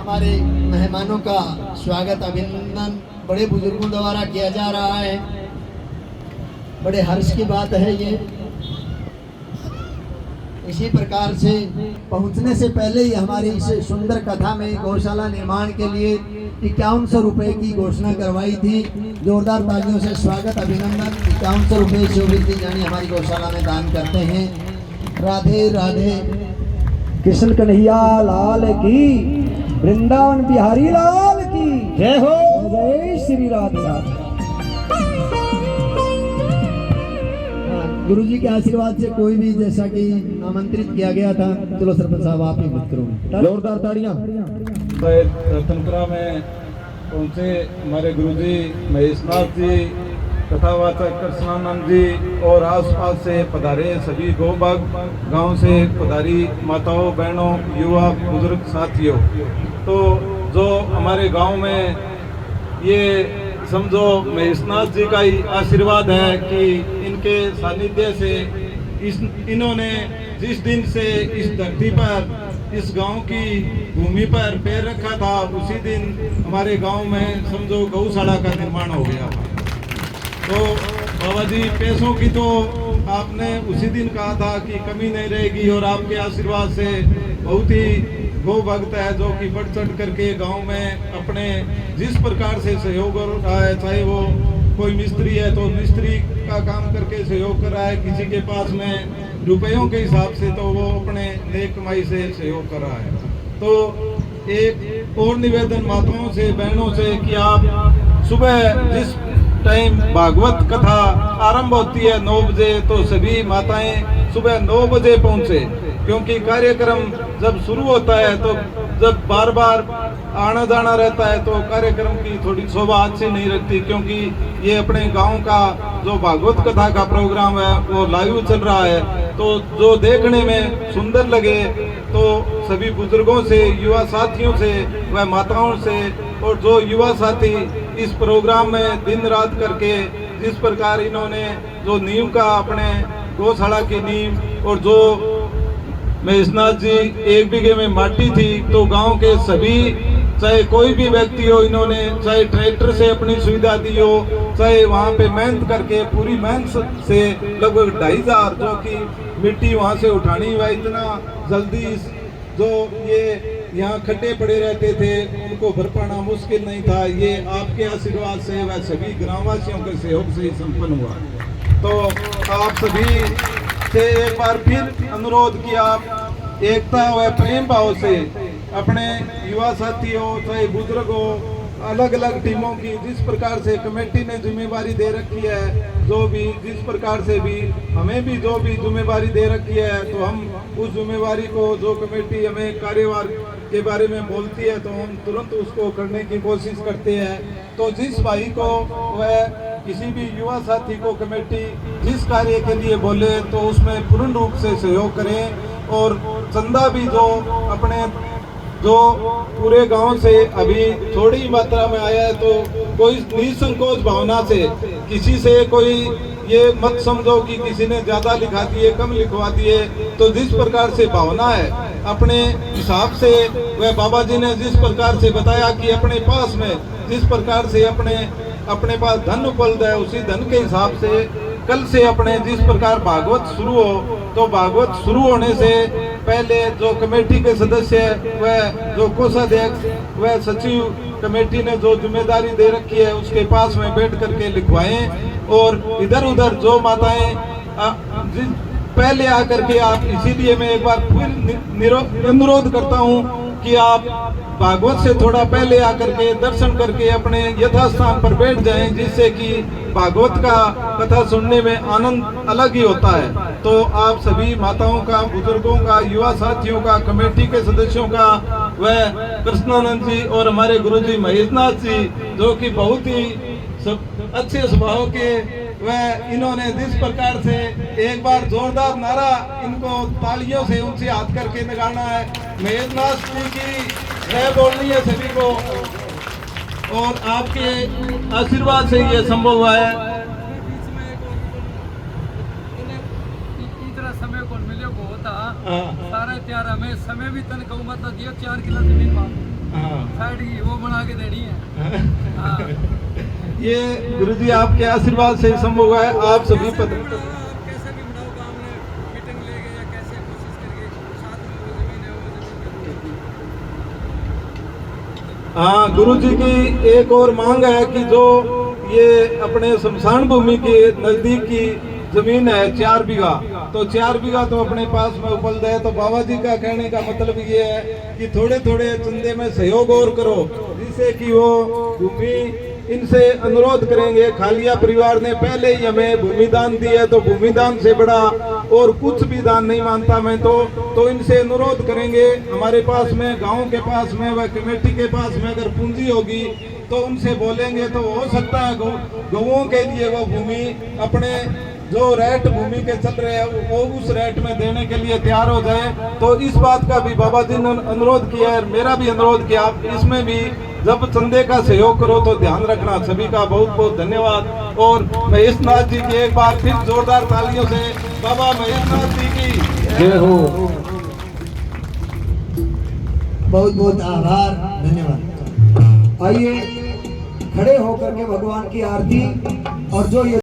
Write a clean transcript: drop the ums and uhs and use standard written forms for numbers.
हमारे मेहमानों का स्वागत अभिनंदन बड़े बुजुर्गों द्वारा किया जा रहा है। बड़े हर्ष की बात है ये। इसी प्रकार से पहुंचने से पहले ही हमारी इस सुंदर कथा में गौशाला निर्माण के लिए 5100 रुपये की घोषणा करवाई थी। जोरदार तालियों से स्वागत अभिनंदन। 5100 रुपये शोभित जी जानी हमारी गौशाला में दान करते हैं। राधे राधे। कृष्ण कन्हैया लाल की, वृंदावन बिहारी लाल की जय हो। जय श्री राधे राधे। गुरु जी के आशीर्वाद से कोई भी जैसा कि आमंत्रित किया गया था, चलो सरपंच साहब आप ही मत करो। जोरदार ताड़ियां। रतनपुरा में पहुंचे हमारे गुरुजी महेशनाथ जी, कथावाचक कृष्णानंद जी और आसपास से पधारे सभी गौबाग गांव से पधारी माताओं, बहनों, युवा, बुजुर्ग साथियों। तो जो हमारे गांव में ये समझो महेशनाथ जी का ही आशीर्वाद है कि इनके सानिध्य से इन्होंने जिस दिन से इस धरती पर, इस गांव की भूमि पर पैर रखा था, उसी दिन हमारे गांव में समझो गौशाला का निर्माण हो गया। तो बाबा जी पैसों की तो आपने उसी दिन कहा था कि कमी नहीं रहेगी, और आपके आशीर्वाद से बहुत ही गौ भक्त है जो कि बढ़ चढ़ करके गांव में अपने जिस प्रकार से सहयोग कर रहा है, चाहे वो कोई मिस्त्री है तो मिस्त्री का काम करके सहयोग कर रहा है, किसी के पास में रुपयों के हिसाब से तो वो अपने नेक कमाई से सहयोग कर रहा है। तो एक और निवेदन माताओं से, बहनों से कि आप सुबह जिस टाइम भागवत कथा आरंभ होती है 9 बजे, तो सभी माताएं सुबह 9 बजे पहुंचे, क्योंकि कार्यक्रम जब शुरू होता है तो जब बार बार आना जाना रहता है तो कार्यक्रम की थोड़ी शोभा अच्छी नहीं रहती, क्योंकि ये अपने गांव का जो भागवत कथा का प्रोग्राम है वो लाइव चल रहा है। तो जो देखने में सुंदर लगे तो सभी बुजुर्गों से, युवा साथियों से व माताओं से, और जो युवा साथी इस प्रोग्राम में दिन रात करके जिस प्रकार इन्होंने जो नींव का अपने गौशाला की नींव, और जो महेशनाथ जी 1 बीघे में माटी थी तो गांव के सभी, चाहे कोई भी व्यक्ति हो, इन्होंने चाहे ट्रैक्टर से अपनी सुविधा दी हो, चाहे वहां पे मेहनत करके पूरी मेहनत से लगभग 2500 जो कि मिट्टी वहां से उठानी हुआ, इतना जल्दी जो ये यहाँ खड्डे पड़े रहते थे उनको भर पाना मुश्किल नहीं था। ये आपके आशीर्वाद से व सभी ग्रामवासियों के सहयोग से संपन्न हुआ। तो आप सभी से एक बार फिर अनुरोध किया, आप एकता व प्रेम भाव से अपने युवा साथी हो, चाहे बुजुर्ग हो, अलग अलग टीमों की जिस प्रकार से कमेटी ने जिम्मेवारी दे रखी है, जो भी जिस प्रकार से भी हमें भी जो भी जिम्मेवारी दे रखी है, तो हम उस जिम्मेवारी को, जो कमेटी हमें कार्यभार के बारे में बोलती है तो हम तुरंत उसको करने की कोशिश करते हैं। तो जिस भाई को वह किसी भी युवा साथी को कमेटी जिस कार्य के लिए बोले तो उसमें पूर्ण रूप से सहयोग करें, और चंदा भी जो अपने जो पूरे गांव से अभी थोड़ी मात्रा में आया है, तो कोई निसंकोच भावना से किसी से कोई ये मत समझो कि किसी ने ज्यादा लिखा दिए, कम लिखवा दिए, तो जिस प्रकार से भावना है अपने हिसाब से, वह बाबा जी ने जिस प्रकार से बताया कि अपने पास में जिस प्रकार से अपने पास धन उपलब्ध है, उसी धन के हिसाब से कल से अपने जिस प्रकार भागवत शुरू हो, तो भागवत शुरू होने से पहले जो कमेटी के सदस्य, वह जो कोषाध्यक्ष, वह सचिव, कमेटी ने जो जिम्मेदारी दे रखी है उसके पास में बैठ करके लिखवाएं, और इधर उधर जो माताएं पहले आकर के आप, इसीलिए मैं एक बार फिर अनुरोध करता हूं कि आप भागवत से थोड़ा पहले आकर के दर्शन करके अपने यथास्थान पर बैठ जाएं, जिससे कि भागवत का कथा सुनने में आनंद अलग ही होता है। तो आप सभी माताओं का, बुजुर्गों का, युवा साथियों का, कमेटी के सदस्यों का, वह कृष्णानंद जी और हमारे गुरुजी महेशनाथ जी जो कि बहुत ही अच्छे स्वभाव के, वह इन्होंने जिस प्रकार से एक बार जोरदार नारा इनको तालियों से ऊंचे हाथ करके लगाना है, महेशनाथ जी की जय बोलनी है सभी को, और आपके आशीर्वाद से ये संभव हुआ है। इतना समय को मिले को होता सारा त्यार हमें समय भी तन कहूँ मत दियो 4 किलो जमीन हाँ फैट की वो बना के देनी है। हाँ। ये गुरुजी आपके आशीर्वाद से संभव है। आप सभी पता आप कैसे भी बनाओ काम में मीटिंग लेके या कैसे कोशिश करके साथ में वो जमीन है वो जमीन। हाँ, गुरुजी की एक और मांग है कि जो ये अपने शमशान भूमि के नजदीक की जमीन है 4 बीघा, तो 4 बीघा तो अपने पास में उपलब्ध है। तो बाबा जी का कहने का मतलब ये है कि थोड़े थोड़े चंदे में सहयोग और करो, जिससे कि वो भूमि, इनसे अनुरोध करेंगे। खालिया परिवार ने पहले ही हमें भूमि दान दी है, तो भूमि दान से बड़ा और कुछ भी दान नहीं मानता मैं तो इनसे अनुरोध करेंगे। हमारे पास में, गांव के पास में व कमेटी के पास में अगर पूंजी होगी तो उनसे बोलेंगे तो हो सकता है गौओं के लिए वो भूमि अपने जो रेट भूमि के चल रहे हैं वो उस रेट में देने के लिए तैयार हो जाए। तो इस बात का भी बाबा जी ने अनुरोध किया है, मेरा भी अनुरोध किया। इसमें भी जब चंदे का सहयोग करो तो ध्यान रखना। सभी का बहुत बहुत धन्यवाद। और महेश नाथ जी की एक बार फिर जोरदार तालियों से बाबा महेश नाथ जी की जय हो। बहुत बहुत आभार, धन्यवाद। आइए खड़े होकर के भगवान की आरती और जो ये